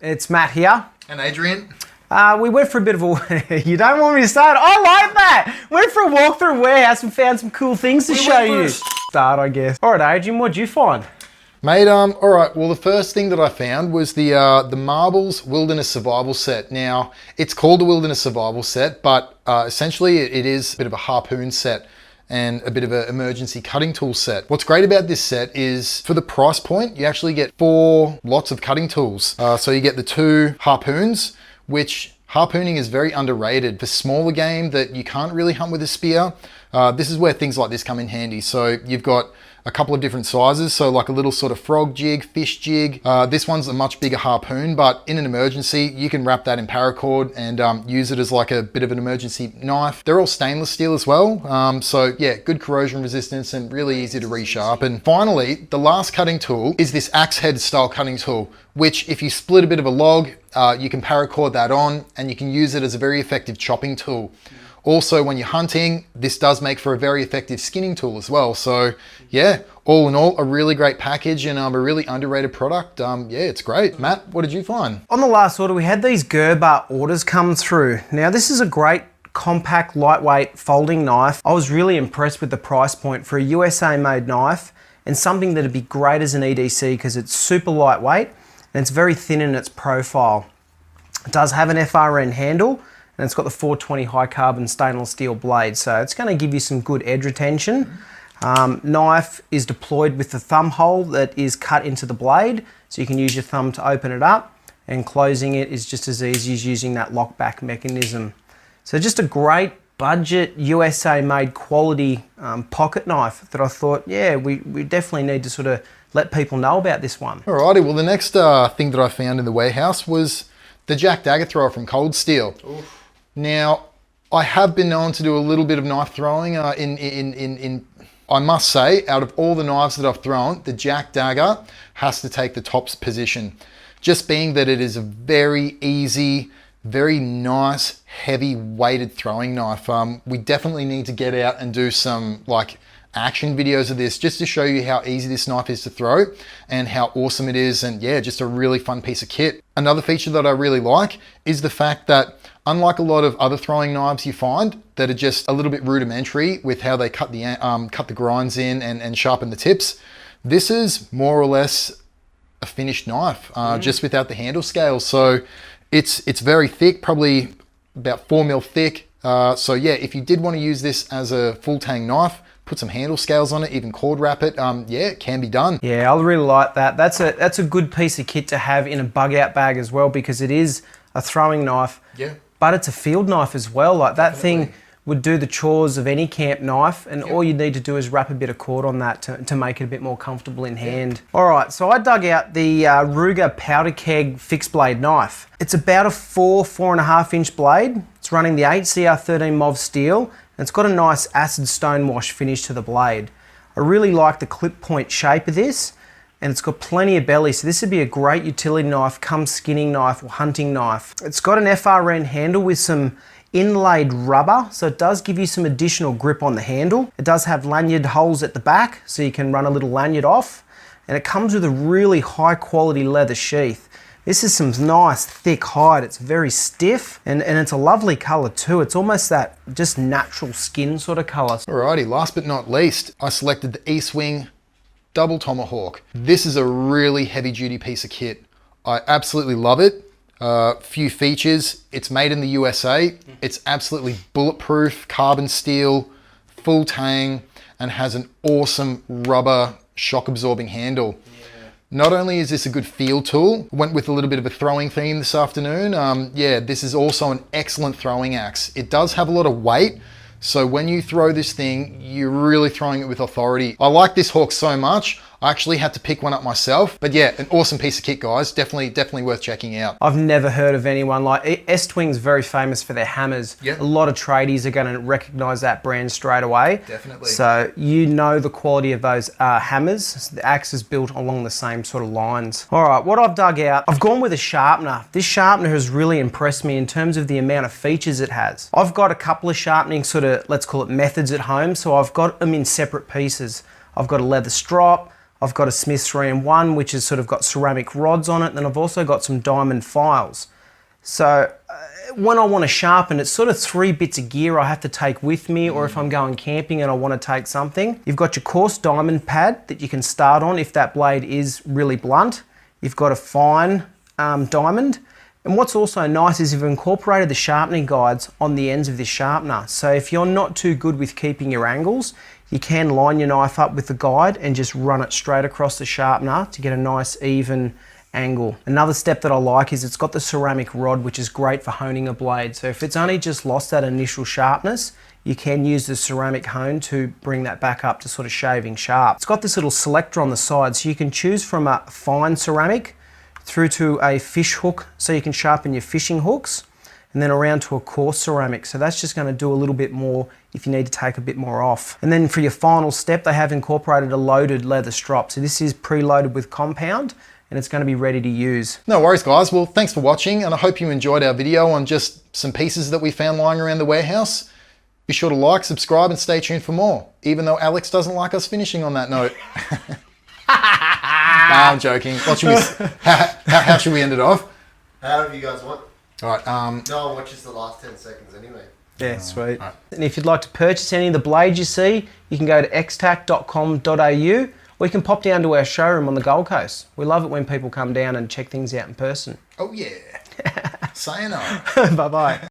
It's Matt here. And Adrian. We went for a bit of a... You don't want me to start? I like that! Went for a walk through a warehouse and found some cool things to show you. Start, I guess. All right, Adrian, what'd you find? Mate, all right, well, the first thing that I found was the Marbles Wilderness Survival Set. Now, it's called the Wilderness Survival Set, but essentially it is a bit of a harpoon set and a bit of an emergency cutting tool set. What's great about this set is for the price point, you actually get 4 lots of cutting tools. So you get the 2 harpoons, which harpooning is very underrated. For smaller game that you can't really hunt with a spear, this is where things like this come in handy. So you've got a couple of different sizes, so like a little sort of frog jig, fish jig. This one's a much bigger harpoon, but in an emergency, you can wrap that in paracord and use it as like a bit of an emergency knife. They're all stainless steel as well. So yeah, good corrosion resistance and really easy to resharpen. Finally, the last cutting tool is this axe head style cutting tool, which if you split a bit of a log, you can paracord that on and you can use it as a very effective chopping tool. Also, when you're hunting, this does make for a very effective skinning tool as well. So yeah, all in all, a really great package and a really underrated product. Yeah, it's great. Matt, what did you find? On the last order, we had these Gerber orders come through. Now, this is a great compact, lightweight folding knife. I was really impressed with the price point for a USA made knife and something that'd be great as an EDC because it's super lightweight and it's very thin in its profile. It does have an FRN handle, and it's got the 420 high carbon stainless steel blade, so it's going to give you some good edge retention. Knife is deployed with the thumb hole that is cut into the blade, so you can use your thumb to open it up, and closing it is just as easy as using that lockback mechanism. So just a great budget USA made quality pocket knife that I thought, yeah, we definitely need to sort of let people know about this one. Alrighty, well the next thing that I found in the warehouse was the Dagger thrower from Cold Steel. Oof. Now, I have been known to do a little bit of knife throwing I must say, out of all the knives that I've thrown, the Dagger has to take the top position. Just being that it is a very easy, very nice, heavy weighted throwing knife. We definitely need to get out and do some like action videos of this just to show you how easy this knife is to throw and how awesome it is, and yeah, just a really fun piece of kit. Another feature that I really like is the fact that unlike a lot of other throwing knives you find that are just a little bit rudimentary with how they cut the grinds in and sharpen the tips, this is more or less a finished knife, just without the handle scales. So it's very thick, probably about 4 mil thick. So yeah, if you did want to use this as a full tang knife, put some handle scales on it, even cord wrap it, yeah, it can be done. Yeah, I really like that. That's a good piece of kit to have in a bug out bag as well, because it is a throwing knife. Yeah. But it's a field knife as well. Like that thing would do the chores of any camp knife, and all you need to do is wrap a bit of cord on that to make it a bit more comfortable in hand. All right, so I dug out the Ruger Powder Keg fixed blade knife. It's about a 4.5 inch blade. It's running the 8CR13 MOV steel, and it's got a nice acid stonewash finish to the blade. I really like the clip point shape of this, and it's got plenty of belly, so this would be a great utility knife, come skinning knife or hunting knife. It's got an FRN handle with some inlaid rubber, so it does give you some additional grip on the handle. It does have lanyard holes at the back, so you can run a little lanyard off, and it comes with a really high quality leather sheath. This is some nice thick hide. It's very stiff, and it's a lovely color too. It's almost that just natural skin sort of color. Alrighty, last but not least, I selected the Eastwing Double Tomahawk. This is a really heavy duty piece of kit. I absolutely love it. Few features. It's made in the USA. It's absolutely bulletproof, carbon steel, full tang, and has an awesome rubber shock absorbing handle. Not only is this a good field tool, went with a little bit of a throwing theme this afternoon. Yeah, this is also an excellent throwing axe. It does have a lot of weight, so when you throw this thing, you're really throwing it with authority. I like this hawk so much, I actually had to pick one up myself. But yeah, an awesome piece of kit, guys. Definitely worth checking out. I've never heard of anyone like... Estwing's very famous for their hammers. Yep. A lot of tradies are going to recognize that brand straight away. Definitely. So you know the quality of those hammers. So the axe is built along the same sort of lines. All right, what I've dug out, I've gone with a sharpener. This sharpener has really impressed me in terms of the amount of features it has. I've got a couple of sharpening sort of, let's call it methods at home. So I've got them in separate pieces. I've got a leather strop, I've got a Smith's 3-in-1, which has sort of got ceramic rods on it. And then I've also got some diamond files. So when I want to sharpen, it's sort of 3 bits of gear I have to take with me, or if I'm going camping and I want to take something. You've got your coarse diamond pad that you can start on if that blade is really blunt. You've got a fine diamond. And what's also nice is you've incorporated the sharpening guides on the ends of this sharpener. So if you're not too good with keeping your angles, you can line your knife up with the guide and just run it straight across the sharpener to get a nice even angle. Another step that I like is it's got the ceramic rod, which is great for honing a blade. So if it's only just lost that initial sharpness, you can use the ceramic hone to bring that back up to sort of shaving sharp. It's got this little selector on the side, so you can choose from a fine ceramic through to a fish hook, so you can sharpen your fishing hooks, and then around to a coarse ceramic. So that's just going to do a little bit more if you need to take a bit more off. And then for your final step, they have incorporated a loaded leather strop. So this is preloaded with compound, and it's going to be ready to use. No worries, guys. Well, thanks for watching, and I hope you enjoyed our video on just some pieces that we found lying around the warehouse. Be sure to like, subscribe, and stay tuned for more, even though Alex doesn't like us finishing on that note. Nah, I'm joking. What should we, how should we end it off? However you guys want. All right. No one watches the last 10 seconds anyway. Yeah, sweet. Right. And if you'd like to purchase any of the blades you see, you can go to extac.com.au, or you can pop down to our showroom on the Gold Coast. We love it when people come down and check things out in person. Oh yeah. Sayonara. Bye-bye.